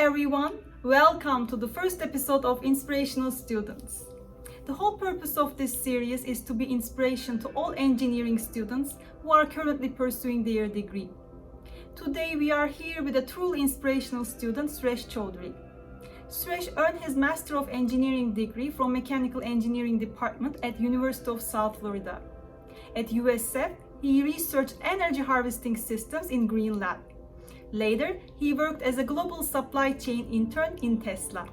everyone, welcome to the first episode of Inspirational Students. The whole purpose of this series is to be inspiration to all engineering students who are currently pursuing their degree. Today we are here with a truly inspirational student, Suresh Choudhary. Suresh earned his Master of Engineering degree from Mechanical Engineering Department at University of South Florida. At USF, he researched energy harvesting systems in Green Lab. Later, he worked as a global supply chain intern in Tesla.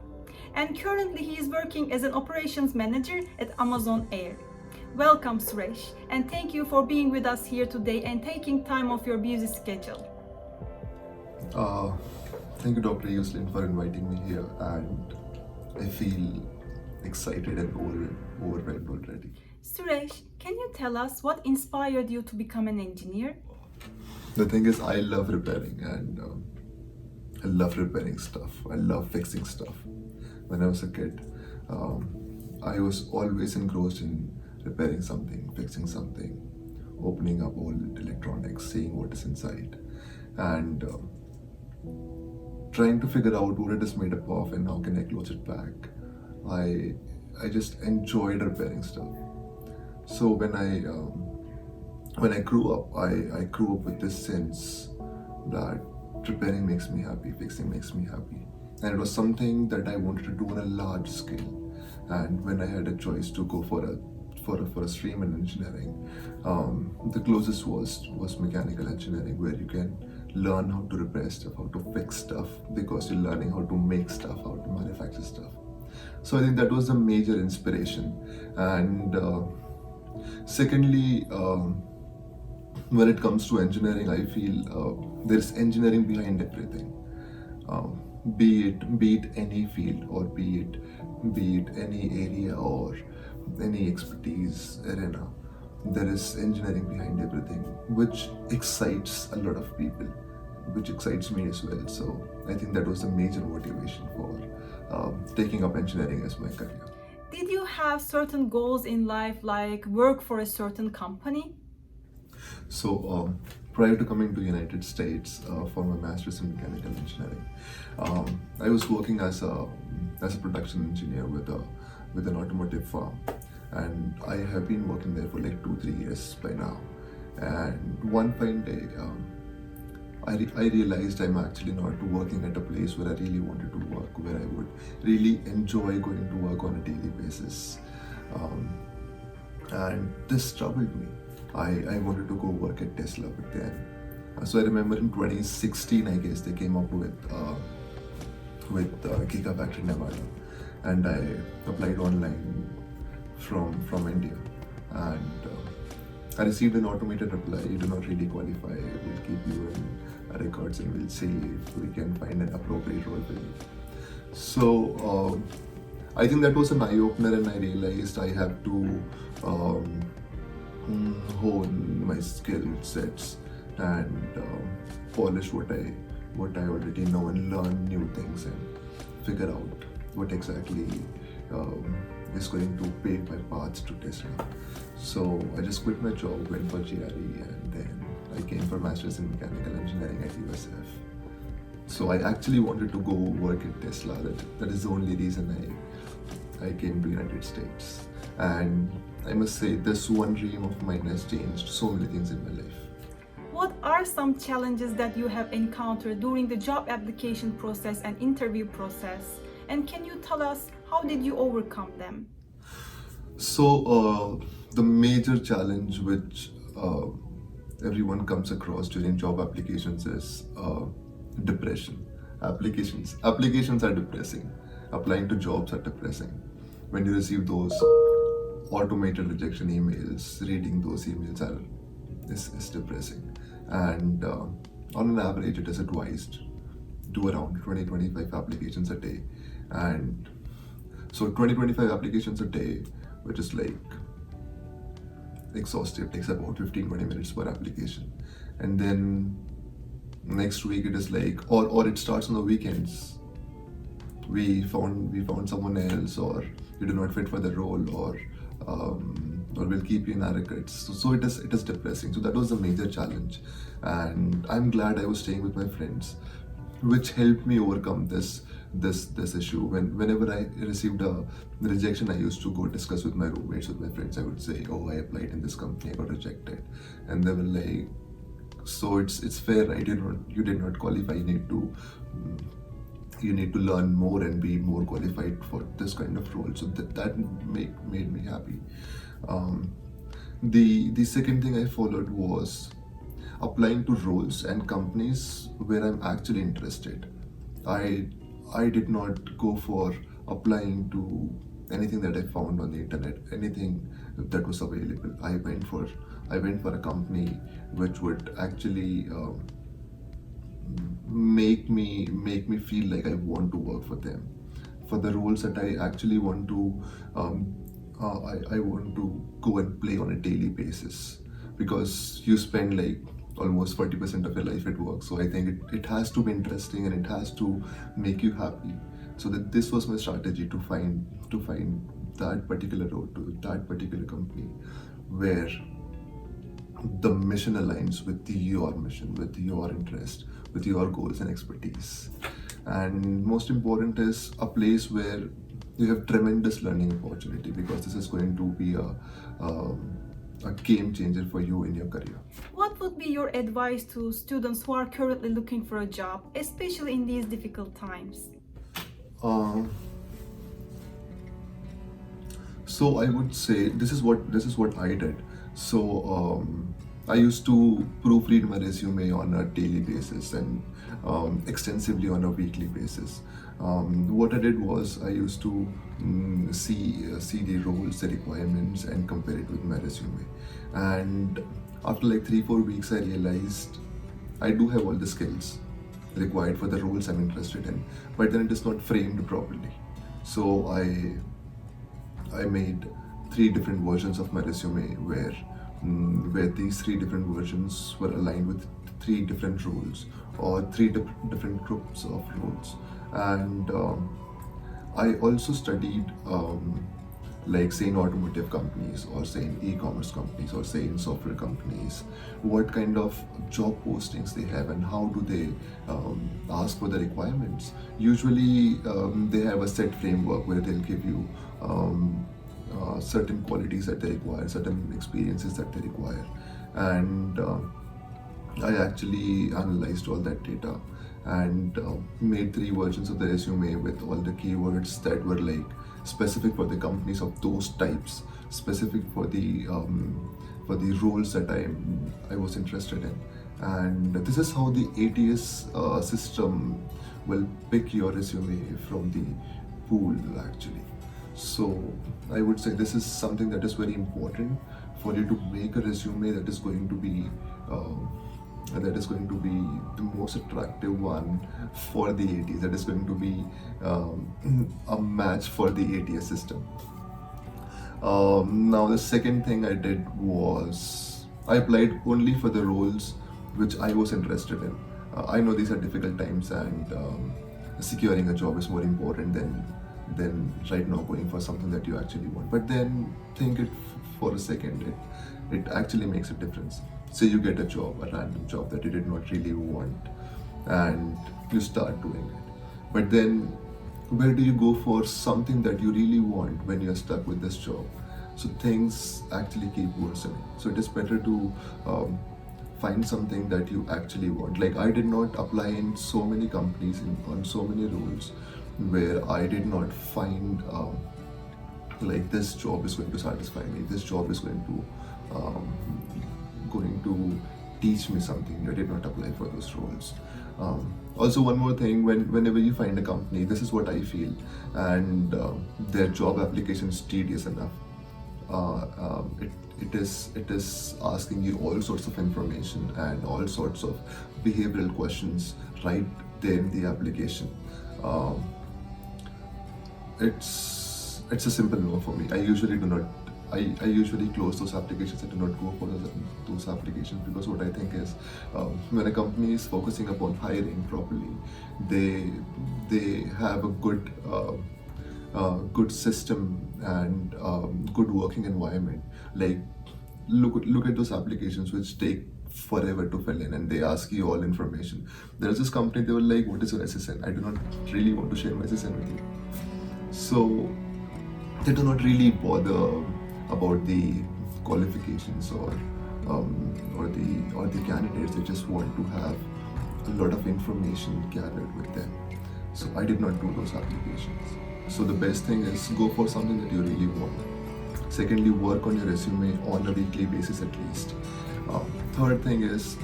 And currently, he is working as an operations manager at Amazon Air. Welcome, Suresh, and thank you for being with us here today and taking time off your busy schedule. Thank you, Dr. Yuslin, for inviting me here, and I feel excited and overwhelmed already. Suresh, can you tell us what inspired you to become an engineer? The thing is, I love repairing, and I love repairing stuff. I love fixing stuff. When I was a kid, I was always engrossed in repairing something, fixing something, opening up old electronics, seeing what is inside, and trying to figure out what it is made up of and how can I close it back. I just enjoyed repairing stuff. So when I grew up, I grew up with this sense that repairing makes me happy, fixing makes me happy. And it was something that I wanted to do on a large scale. And when I had a choice to go for a stream in engineering, the closest was mechanical engineering, where you can learn how to repair stuff, how to fix stuff, because you're learning how to make stuff, how to manufacture stuff. So I think that was a major inspiration. And secondly, when it comes to engineering, I feel there's engineering behind everything. Be it any field, or be it any area or any expertise arena, there is engineering behind everything, which excites a lot of people, which excites me as well. So I think that was a major motivation for taking up engineering as my career. Did you have certain goals in life, like work for a certain company? So prior to coming to United States for my master's in mechanical engineering, I was working as a production engineer with an automotive firm, and I have been working there for like 2-3 years by now. And one fine day, I realized I'm actually not working at a place where I really wanted to work, where I would really enjoy going to work on a daily basis. And this troubled me. I wanted to go work at Tesla, but then, so I remember in 2016, I guess, they came up with Gigafactory Nevada, and I applied online from India, and I received an automated reply: you do not really qualify, we'll keep you in records and we'll see if we can find an appropriate role for you. So I think that was an eye-opener, and I realized I have to hone my skill sets and polish what I already know, and learn new things and figure out what exactly is going to pave my path to Tesla. So I just quit my job, went for GRE, and then I came for Masters in Mechanical Engineering at USF. So I actually wanted to go work at Tesla. That is the only reason I came to United States. And I must say, this one dream of mine has changed so many things in my life. What are some challenges that you have encountered during the job application process and interview process? And can you tell us, how did you overcome them? So the major challenge which everyone comes across during job applications is depression. Applications are depressing. Applying to jobs are depressing. When you receive those automated rejection emails, reading those emails is depressing. And on an average, it is advised do around 20-25 applications a day. And so 20-25 applications a day, which is like exhaustive, takes about 15-20 minutes per application. And then next week it is like, or it starts on the weekends. We found someone else, or you do not fit for the role, or we'll keep you in our records. So it is depressing. So that was a major challenge, and I'm glad I was staying with my friends. which helped me overcome this issue. Whenever I received a rejection, I used to go discuss with my roommates, with my friends. I would say, "Oh, I applied in this company, I got rejected," and they were like, "So it's fair, right? You did not qualify. You need to learn more and be more qualified for this kind of role." So that made me happy. Um, the second thing I followed was applying to roles and companies where I'm actually interested. I I did not go for applying to anything that I found on the internet, anything that was available. I went for a company which would actually make me feel like I want to work for them, for the roles that I actually want to. I want to go and play on a daily basis, because you spend like almost 40% of your life at work. So I think it has to be interesting and it has to make you happy. So that this was my strategy to find that particular role, to that particular company where the mission aligns with your mission, with your interest, with your goals and expertise. And most important is a place where you have tremendous learning opportunity, because this is going to be a game changer for you in your career. What would be your advice to students who are currently looking for a job, especially in these difficult times? Um, So I would say this is what I did. So I used to proofread my resume on a daily basis and extensively on a weekly basis. What I did was I used to see the roles, the requirements, and compare it with my resume. And after like 3-4 weeks, I realized I do have all the skills required for the roles I'm interested in, but then it is not framed properly. So I made 3 different versions of my resume where these 3 different versions were aligned with 3 different roles, or different groups of roles. And I also studied, like say in automotive companies, or say in e-commerce companies, or say in software companies, what kind of job postings they have and how do they ask for the requirements. Usually they have a set framework where they'll give you certain qualities that they require, certain experiences that they require. And I actually analyzed all that data and made 3 versions of the resume with all the keywords that were like specific for the companies of those types, specific for the roles that I was interested in. And this is how the ATS system will pick your resume from the pool actually. So I would say this is something that is very important for you to make a resume that is going to be the most attractive one for the ATS. That is going to be a match for the ATS system. Now the second thing I did was I applied only for the roles which I was interested in. I know these are difficult times, and securing a job is more important than right now going for something that you actually want. But then think it for a second. It actually makes a difference. Say you get a job, a random job that you did not really want, and you start doing it. But then where do you go for something that you really want when you're stuck with this job? So things actually keep worsening. So it is better to find something that you actually want. Like I did not apply in so many companies on so many roles where I did not find like this job is going to satisfy me. This job is going to teach me something. I did not apply for those roles. Also, one more thing: whenever you find a company, this is what I feel, and their job application is tedious enough. It is asking you all sorts of information and all sorts of behavioral questions right there in the application. Um, it's a simple no for me. I usually do not. I usually close those applications. I do not go for those applications, because what I think is when a company is focusing upon hiring properly, they have a good system and good working environment. Like look at those applications which take forever to fill in, and they ask you all information. There's this company, they were like, what is your SSN? I do not really want to share my SSN with you. So they do not really bother about the qualifications or the candidates. They just want to have a lot of information gathered with them. So I did not do those applications. So the best thing is go for something that you really want. Secondly, work on your resume on a weekly basis at least. Third thing is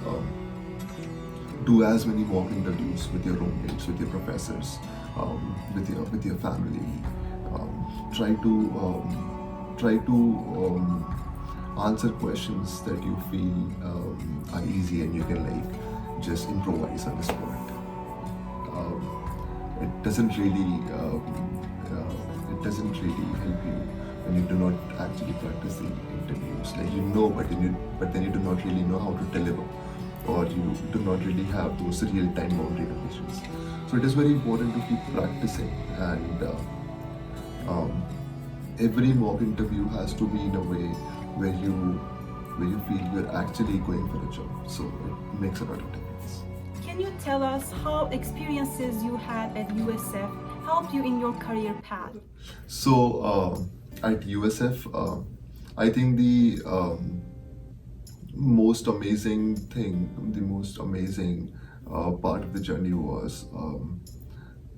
do as many mock interviews with your roommates, with your professors, with your family. Try to answer questions that you feel are easy and you can like just improvise on the spot. It doesn't really help you when you do not actually practice the interviews. Like you know, but then you do not really know how to deliver, or you do not really have those real-time boundary conditions. So it is very important to keep practicing, and every mock interview has to be in a way where you feel you're actually going for a job. So it makes a lot of difference. Can you tell us how experiences you had at USF helped you in your career path? So at USF, I think the most amazing thing, the most amazing part of the journey was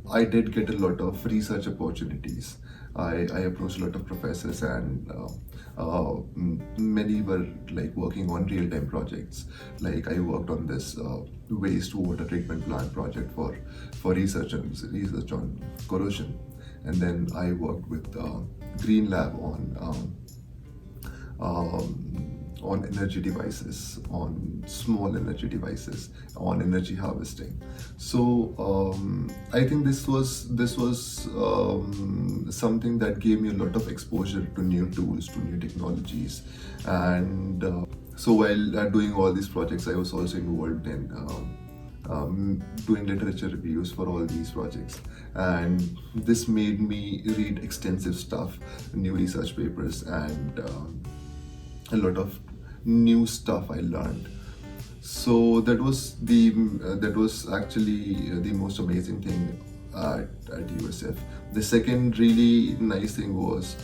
I did get a lot of research opportunities. I approached a lot of professors, and many were like working on real-time projects. Like I worked on this wastewater treatment plant project for research on corrosion, and then I worked with Green Lab on energy devices, on small energy devices, on energy harvesting. So I think this was something that gave me a lot of exposure to new tools, to new technologies, and so while doing all these projects, I was also involved in doing literature reviews for all these projects, and this made me read extensive stuff, new research papers, and a lot of new stuff I learned. So that was actually the most amazing thing at USF. The second really nice thing was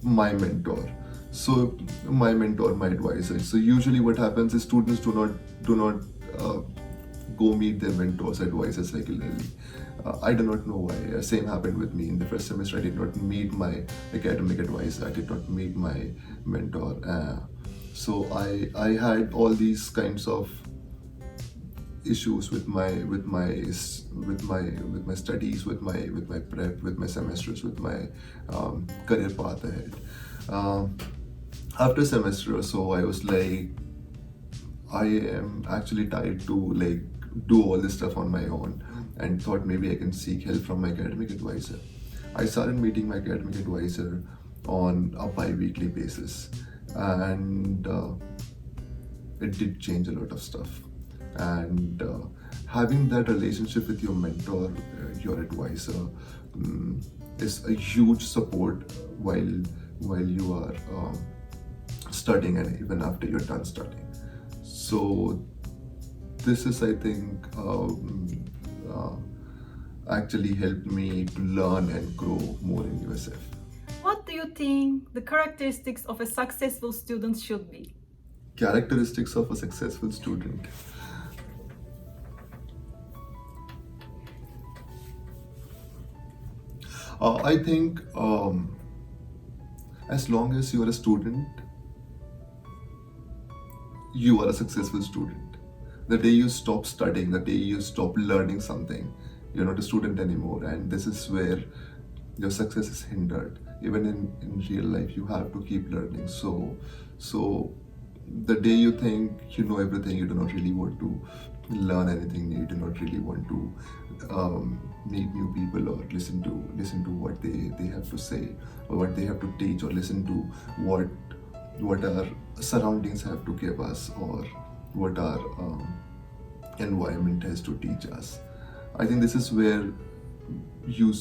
my mentor. So my mentor, my advisor. So usually what happens is students do not go meet their mentors, advisors regularly. I do not know why. Same happened with me in the first semester. I did not meet my academic advisor. I did not meet my mentor. So I had all these kinds of issues with my studies, with my prep, with my semesters, with my career path ahead. After a semester or so, I was like, I am actually tired to like do all this stuff on my own, and thought maybe I can seek help from my academic advisor. I started meeting my academic advisor on a bi-weekly basis, and it did change a lot of stuff. And having that relationship with your mentor, your advisor, is a huge support while you are studying, and even after you're done studying. So this is, I think, actually helped me to learn and grow more in USF. What do you think the characteristics of a successful student should be? Characteristics of a successful student. I think as long as you are a student, you are a successful student. The day you stop studying, the day you stop learning something, you're not a student anymore, and this is where your success is hindered. Even in real life, you have to keep learning. So the day you think you know everything, you do not really want to learn anything new, you do not really want to meet new people, or listen to what they have to say, or what they have to teach, or listen to what our surroundings have to give us, or what our environment has to teach us. I think this is where you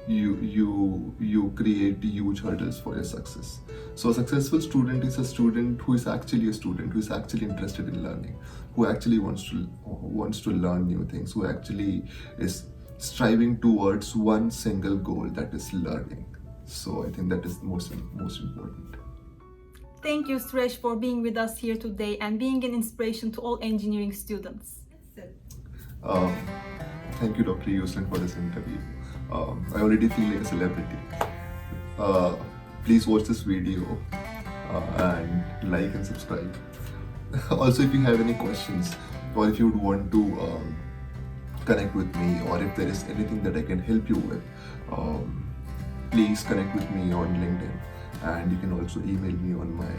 you create huge hurdles for your success. So a successful student is a student who is actually a student, who is actually interested in learning, who actually wants to learn new things, who actually is striving towards one single goal, that is learning. So I think that is most important. Thank you, Suresh, for being with us here today and being an inspiration to all engineering students. Um, Thank you, Dr. Houston, for this interview. I already feel like a celebrity. Please watch this video and like and subscribe. Also, if you have any questions or if you would want to connect with me, or if there is anything that I can help you with, please connect with me on LinkedIn, and you can also email me on my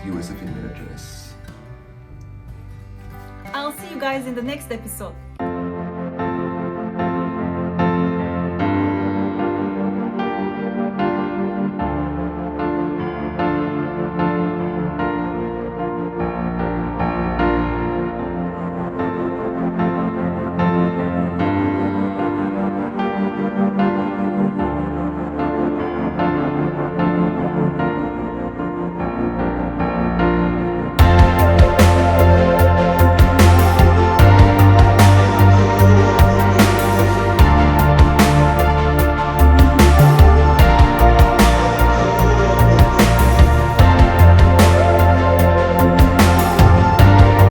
USF email address. I'll see you guys in the next episode.